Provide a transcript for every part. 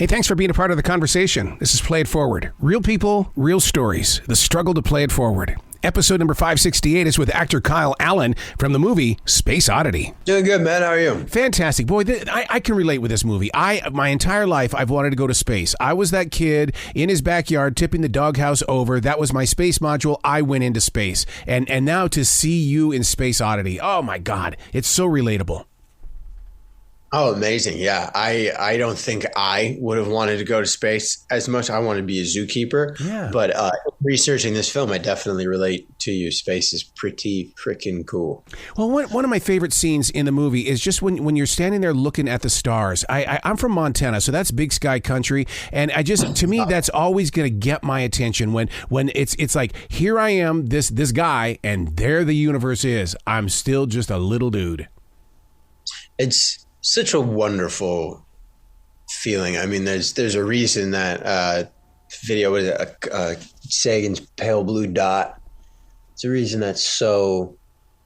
Hey, thanks for being a part of the conversation. This is Play It Forward. Real people, real stories. The struggle to play it forward. Episode number 568 is with actor Kyle Allen from the movie Space Oddity. Doing good, man. How are you? Fantastic. Boy, I can relate with this movie. My entire life, I've wanted to go to space. I was that kid in his backyard tipping the doghouse over. That was my space module. I went into space. And now to see you in Space Oddity, oh my God, it's so relatable. Oh, amazing. Yeah. I don't think I would have wanted to go to space as much. I want to be a zookeeper. Yeah. But researching this film, I definitely relate to you. Space is pretty freaking cool. Well, one of my favorite scenes in the movie is just when you're standing there looking at the stars. I'm from Montana, so that's big sky country. And to me, that's always going to get my attention when it's like, here I am, this guy, and there the universe is. I'm still just a little dude. It's such a wonderful feeling. I mean, there's a reason that video was Sagan's Pale Blue Dot. It's a reason that's so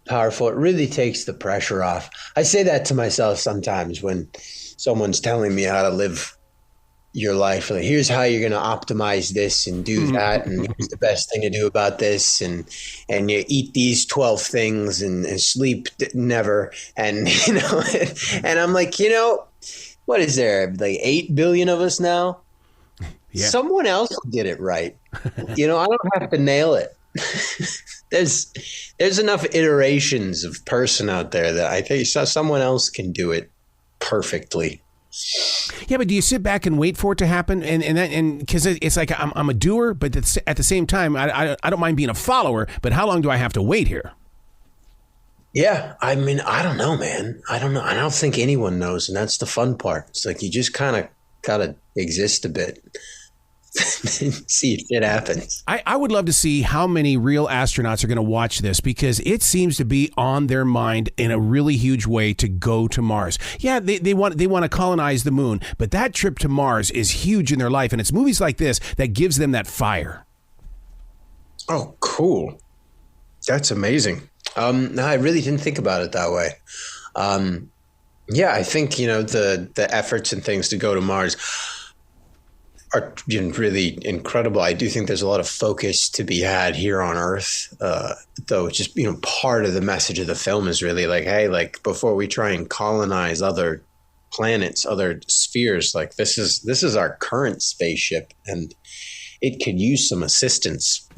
powerful. It really takes the pressure off. I say that to myself sometimes when someone's telling me how to live your life. Like, here's how you're going to optimize this and do that, and here's the best thing to do about this, and you eat these 12 things and sleep never, and and I'm like, what is there, like 8 billion of us now? Yeah. Someone else will get it right. I don't have to nail it. There's enough iterations of person out there that I think someone else can do it perfectly. Yeah, but do you sit back and wait for it to happen? And because it's like I'm a doer, but at the same time, I don't mind being a follower. But how long do I have to wait here? Yeah, I mean, I don't know, man. I don't know. I don't think anyone knows, and that's the fun part. It's like you just kind of gotta exist a bit. See if it happens. I would love to see how many real astronauts are going to watch this, because it seems to be on their mind in a really huge way to go to Mars. Yeah, they want to colonize the moon, but that trip to Mars is huge in their life, and it's movies like this that gives them that fire. Oh, cool. That's amazing. No, I really didn't think about it that way. Yeah, I think, the efforts and things to go to Mars are really incredible. I do think there's a lot of focus to be had here on Earth, though. Just part of the message of the film is really like, hey, like before we try and colonize other planets, other spheres, like this is our current spaceship, and it could use some assistance.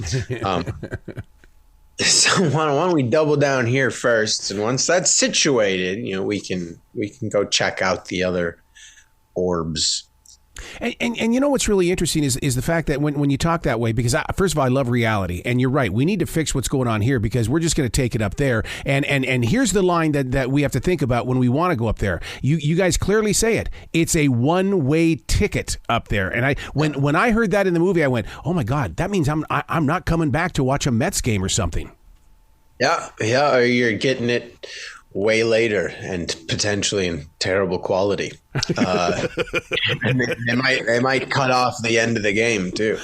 So why don't we double down here first, and once that's situated, we can go check out the other orbs. And what's really interesting is the fact that when you talk that way, because first of all, I love reality, and you're right, we need to fix what's going on here because we're just going to take it up there. And here's the line that we have to think about when we want to go up there. You guys clearly say it. It's a one-way ticket up there. And when I heard that in the movie, I went, oh my God, that means I'm not coming back to watch a Mets game or something. Yeah, or you're getting it way later and potentially in terrible quality. And they might cut off the end of the game too.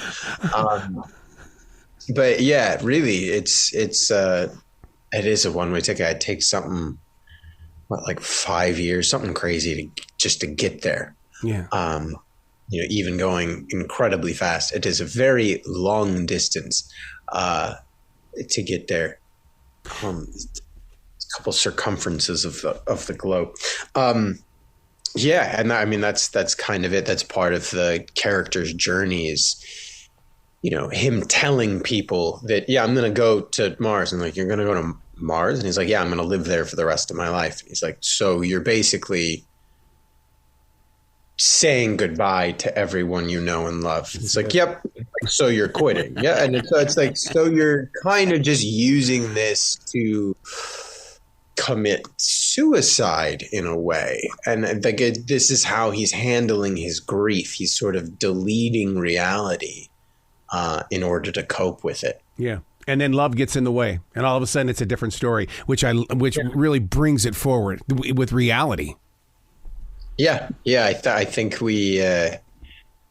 But yeah, really, it is a one-way ticket. It takes something like 5 years, something crazy just to get there. Yeah. Even going incredibly fast. It is a very long distance to get there. Couple circumferences of the globe. Yeah, and I mean that's kind of it. That's part of the character's journey is, him telling people that, yeah, I'm gonna go to Mars, and like, you're gonna go to Mars, and he's like, yeah, I'm gonna live there for the rest of my life. He's like, so you're basically saying goodbye to everyone you know and love. It's like, yep. So you're quitting. Yeah, and it's like, so you're kind of just using this to commit suicide in a way. And like, this is how he's handling his grief. He's sort of deleting reality in order to cope with it. Yeah. And then love gets in the way, and all of a sudden it's a different story, which really brings it forward with reality. Yeah. I think we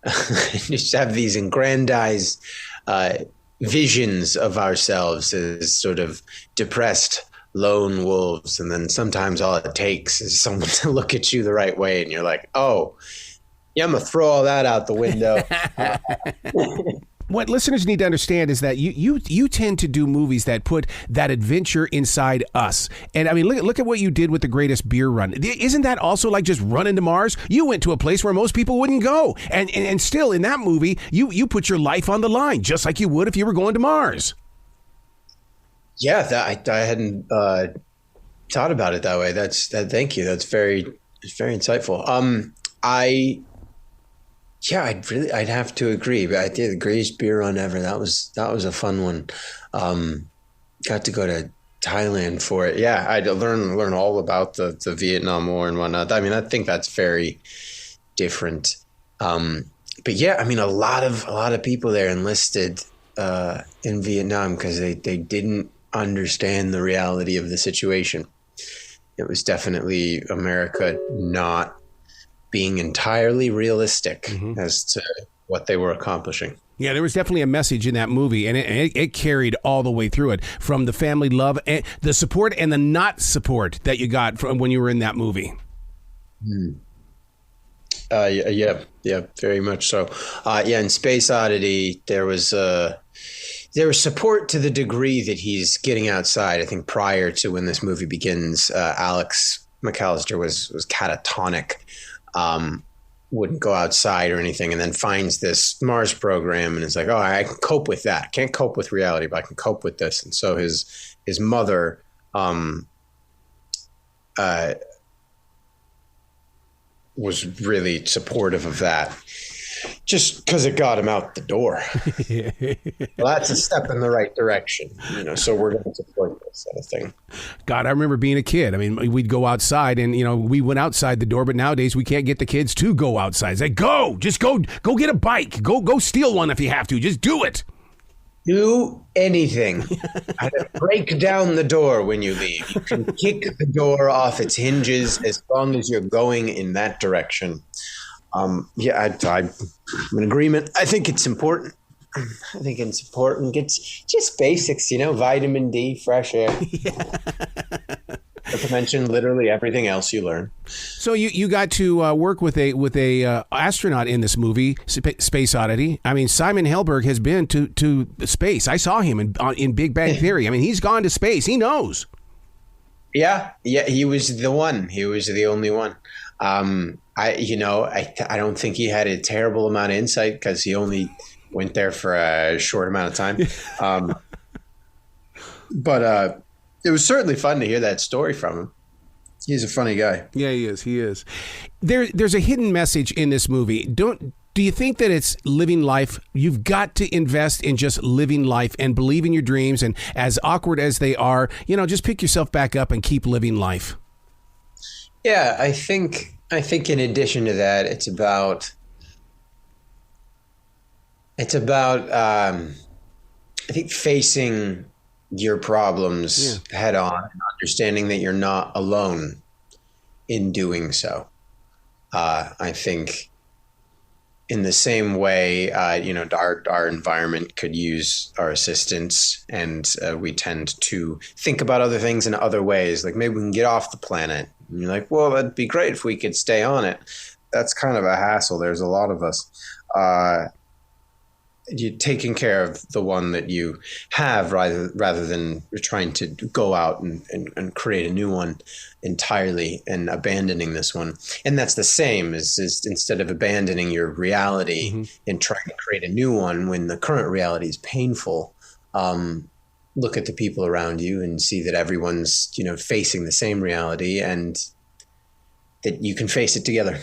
just have these aggrandized visions of ourselves as sort of depressed lone wolves, and then sometimes all it takes is someone to look at you the right way, and you're like, oh, Yeah, I'm gonna throw all that out the window. What listeners need to understand is that you tend to do movies that put that adventure inside us. And I mean, look at what you did with The Greatest Beer Run. Isn't that also like just running to Mars? You went to a place where most people wouldn't go. And still in that movie, you put your life on the line, just like you would if you were going to Mars. Yeah, I hadn't thought about it that way. Thank you. It's very insightful. I'd have to agree. But I did the greatest beer run ever. That was a fun one. Got to go to Thailand for it. Yeah, I'd learn all about the Vietnam War and whatnot. I mean, I think that's very different. But yeah, I mean, a lot of people there enlisted in Vietnam because they didn't understand the reality of the situation. It was definitely America not being entirely realistic as to what they were accomplishing. Yeah, there was definitely a message in that movie, and it carried all the way through it, from the family love, and the support and the not support that you got from when you were in that movie. Yeah, very much so. In Space Oddity, there was support to the degree that he's getting outside. I think prior to when this movie begins, Alex McAllister was catatonic. Wouldn't go outside or anything, and then finds this Mars program and is like, oh, I can cope with that. I can't cope with reality, but I can cope with this. And so his mother was really supportive of that, just because it got him out the door. Well, that's a step in the right direction, so we're going to support this sort of thing. God, I remember being a kid. I mean, we'd go outside and, we went outside the door, but nowadays we can't get the kids to go outside. It's like, just go get a bike. Go steal one if you have to. Just do it. Do anything. Break down the door when you leave. You can kick the door off its hinges as long as you're going in that direction. I'm in agreement. I think it's important. It's just basics, vitamin D, fresh air. Not to mention literally everything else you learn. So you got to work with a astronaut in this movie, Space Oddity. I mean, Simon Helberg has been to space. I saw him in Big Bang Theory. I mean, he's gone to space. He knows. Yeah, he was the one. He was the only one. I don't think he had a terrible amount of insight because he only went there for a short amount of time. But it was certainly fun to hear that story from him. He's a funny guy. Yeah, he is. There's a hidden message in this movie. Do you think that it's living life? You've got to invest in just living life and believe in your dreams. And as awkward as they are, just pick yourself back up and keep living life. Yeah, I think in addition to that, it's about I think facing your problems head on and understanding that you're not alone in doing so. I think in the same way, our environment could use our assistance, and we tend to think about other things in other ways. Like maybe we can get off the planet. And you're like, well, that'd be great if we could stay on it. That's kind of a hassle. There's a lot of us. You're taking care of the one that you have rather than trying to go out and create a new one entirely and abandoning this one. And that's the same as instead of abandoning your reality and trying to create a new one when the current reality is painful, look at the people around you and see that everyone's, facing the same reality and that you can face it together.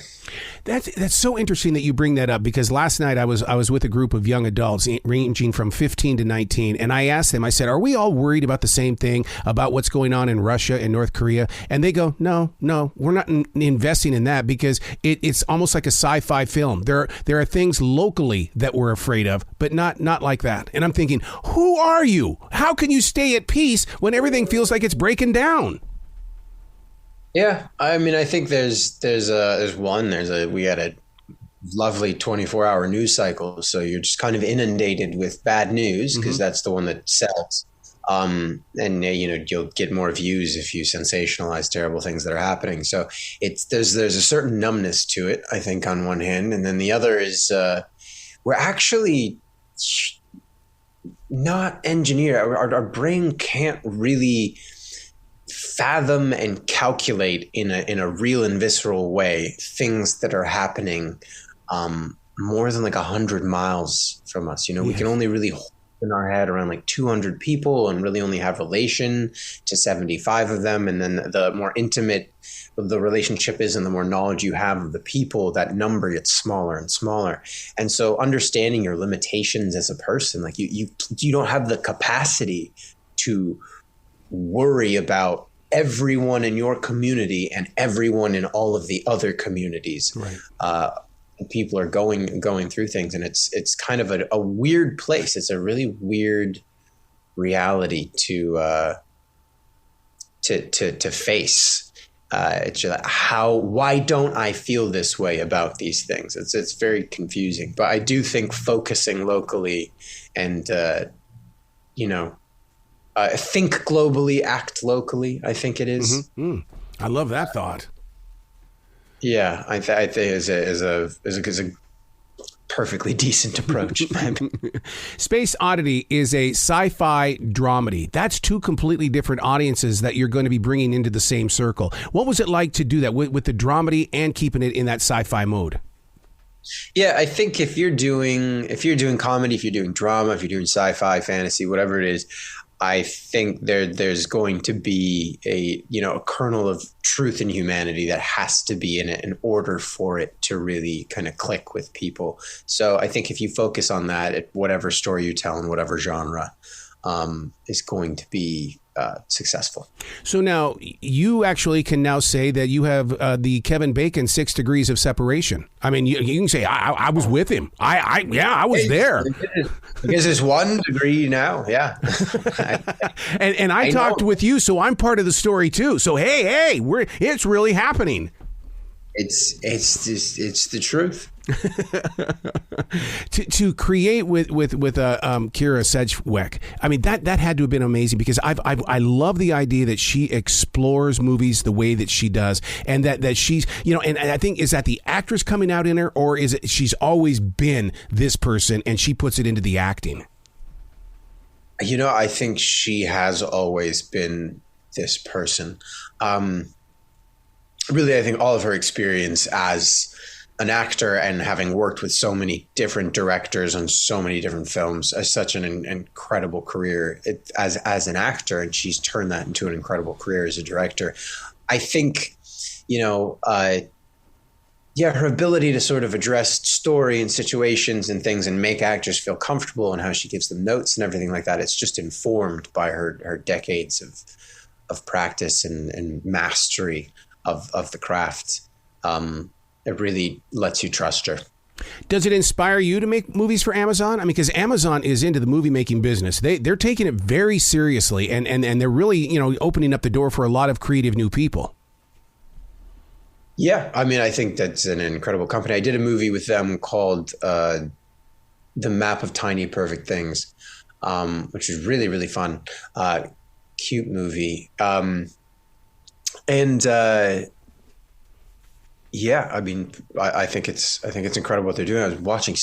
That's so interesting that you bring that up, because last night I was with a group of young adults ranging from 15 to 19, and I asked them, I said, are we all worried about the same thing, about what's going on in Russia and North Korea? And they go, no, we're not investing in that, because it's almost like a sci-fi film. There are things locally that we're afraid of, but not like that. And I'm thinking, who are you? How can you stay at peace when everything feels like it's breaking down? Yeah, I mean, I think we had a lovely 24-hour news cycle, so you're just kind of inundated with bad news because that's the one that sells. And you'll get more views if you sensationalize terrible things that are happening. So there's a certain numbness to it, I think, on one hand, and then the other is we're actually not engineered. Our brain can't really fathom and calculate in a real and visceral way things that are happening more than like 100 miles from us. We can only really hold in our head around like 200 people and really only have relation to 75 of them. And then the more intimate the relationship is and the more knowledge you have of the people, that number gets smaller and smaller. And so understanding your limitations as a person, like you don't have the capacity to worry about everyone in your community and everyone in all of the other communities. Right. People are going through things, and it's kind of a weird place. It's a really weird reality to face. It's just why don't I feel this way about these things? It's very confusing. But I do think focusing locally and think globally, act locally, I think it is. Mm-hmm. I love that thought. Yeah, I think is a perfectly decent approach. Space Oddity is a sci-fi dramedy. That's two completely different audiences that you're going to be bringing into the same circle. What was it like to do that with the dramedy and keeping it in that sci-fi mode? Yeah, I think if you're doing comedy, if you're doing drama, if you're doing sci-fi, fantasy, whatever it is, I think there's going to be a kernel of truth and humanity that has to be in it in order for it to really kind of click with people. So I think if you focus on that, whatever story you tell in whatever genre is going to be successful. So now you actually can now say that you have the Kevin Bacon 6 degrees of separation. I mean, you can say I was with him. I was there. Because it's 1 degree now. Yeah. and I talked with you, so I'm part of the story too. So hey, it's really happening. It's the truth. to create with Kyra Sedgwick, I mean that had to have been amazing, because I love the idea that she explores movies the way that she does, and that she's and I think, is that the actress coming out in her, or is it she's always been this person and she puts it into the acting? I think she has always been this person. Really, I think all of her experience as an actor and having worked with so many different directors on so many different films, as such an incredible career as an actor, and she's turned that into an incredible career as a director. I think, her ability to sort of address story and situations and things and make actors feel comfortable, and how she gives them notes and everything like that, it's just informed by her decades of practice and mastery of the craft. It really lets you trust her. Does it inspire you to make movies for Amazon? I mean, because Amazon is into the movie making business. They're taking it very seriously, and they're really opening up the door for a lot of creative new people. Yeah, I mean, I think that's an incredible company. I did a movie with them called The Map of Tiny Perfect Things, which is really, really fun. Cute movie. Yeah, I mean, I think it's incredible what they're doing. I was watching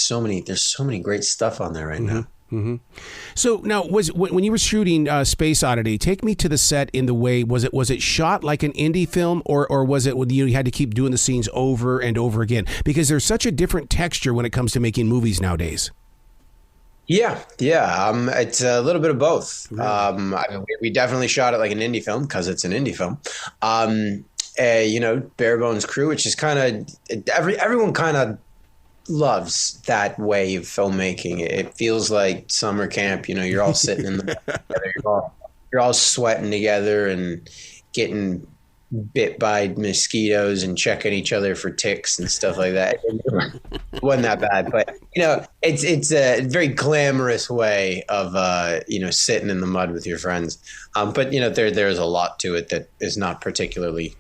there's so many great stuff on there right now. Mm-hmm. So now, when you were shooting Space Oddity, take me to the set in the way, was it shot like an indie film, or was it you had to keep doing the scenes over and over again? Because there's such a different texture when it comes to making movies nowadays. Yeah. It's a little bit of both. I mean, we definitely shot it like an indie film because it's an indie film. Bare bones crew, which is kind of everyone kind of loves that way of filmmaking. It feels like summer camp. You're all sitting in the together. You're all sweating together and getting bit by mosquitoes and checking each other for ticks and stuff like that. It wasn't that bad, but it's a very glamorous way of sitting in the mud with your friends. But there's a lot to it that is not particularly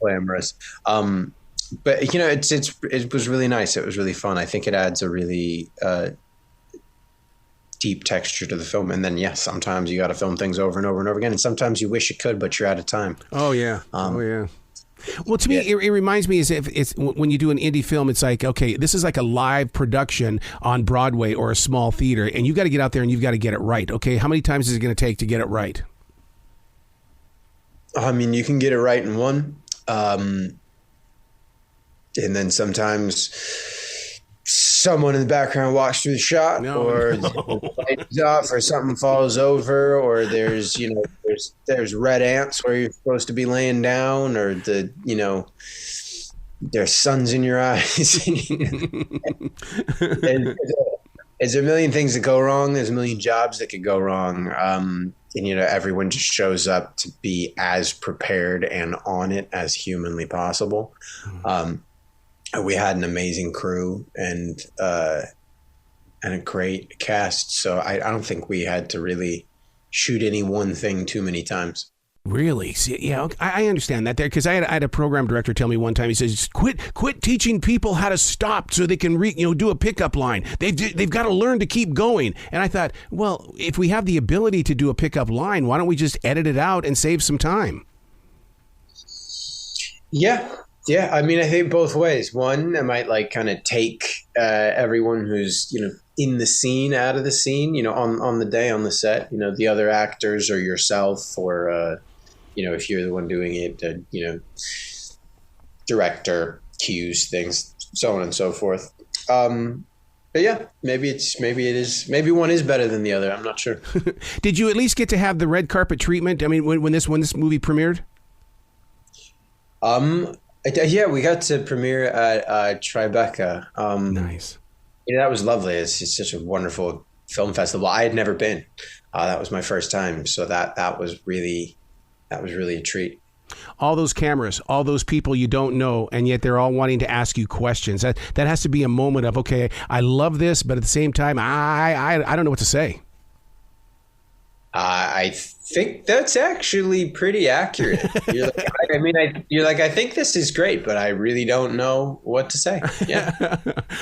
glamorous. But it was really nice. It was really fun. I think it adds a really deep texture to the film. And then, sometimes you got to film things over and over and over again. And sometimes you wish you could, but you're out of time. Oh, yeah. Well, to me, it reminds me as if it's when you do an indie film, it's like, okay, this is like a live production on Broadway or a small theater, and you've got to get out there and you've got to get it right. Okay, how many times is it going to take to get it right? I mean, you can get it right in one. And then sometimes someone in the background walks through the shot, the lights off, or something falls over, or there's red ants where you're supposed to be laying down, or there's suns in your eyes. There's a million things that go wrong. There's a million jobs that could go wrong. And everyone just shows up to be as prepared and on it as humanly possible. We had an amazing crew and a great cast, so I don't think we had to really shoot any one thing too many times. Really? See, yeah, I understand that there, because I had a program director tell me one time. He says, "Quit teaching people how to stop so they can do a pickup line. They've got to learn to keep going." And I thought, well, if we have the ability to do a pickup line, why don't we just edit it out and save some time? Yeah, I mean, I think both ways. One, I might kind of take everyone who's in the scene out of the scene, on the day on the set. The other actors or yourself, or if you're the one doing it, director, cues, things, so on and so forth. But yeah, maybe one is better than the other. I'm not sure. Did you at least get to have the red carpet treatment? I mean, when this movie premiered? Yeah, we got to premiere at Tribeca. Nice. That was lovely. It's such a wonderful film festival. I had never been. That was my first time, so that was really a treat. All those cameras, all those people you don't know, and yet they're all wanting to ask you questions. That has to be a moment of, okay, I love this, but at the same time, I don't know what to say. I think that's actually pretty accurate. I think this is great, but I really don't know what to say. Yeah.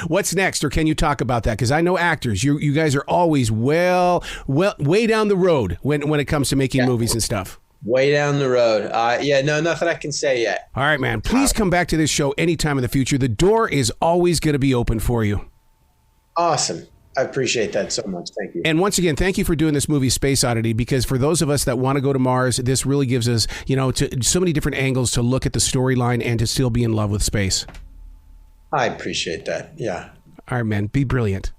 What's next, or can you talk about that? Because I know actors, you guys are always well way down the road when it comes to making movies and stuff. Way down the road. Nothing I can say yet. All right, man. Please come back to this show anytime in the future. The door is always going to be open for you. Awesome. I appreciate that so much. Thank you. And once again, thank you for doing this movie, Space Oddity, because for those of us that want to go to Mars, this really gives us, so many different angles to look at the storyline and to still be in love with space. I appreciate that. Yeah. All right, man. Be brilliant.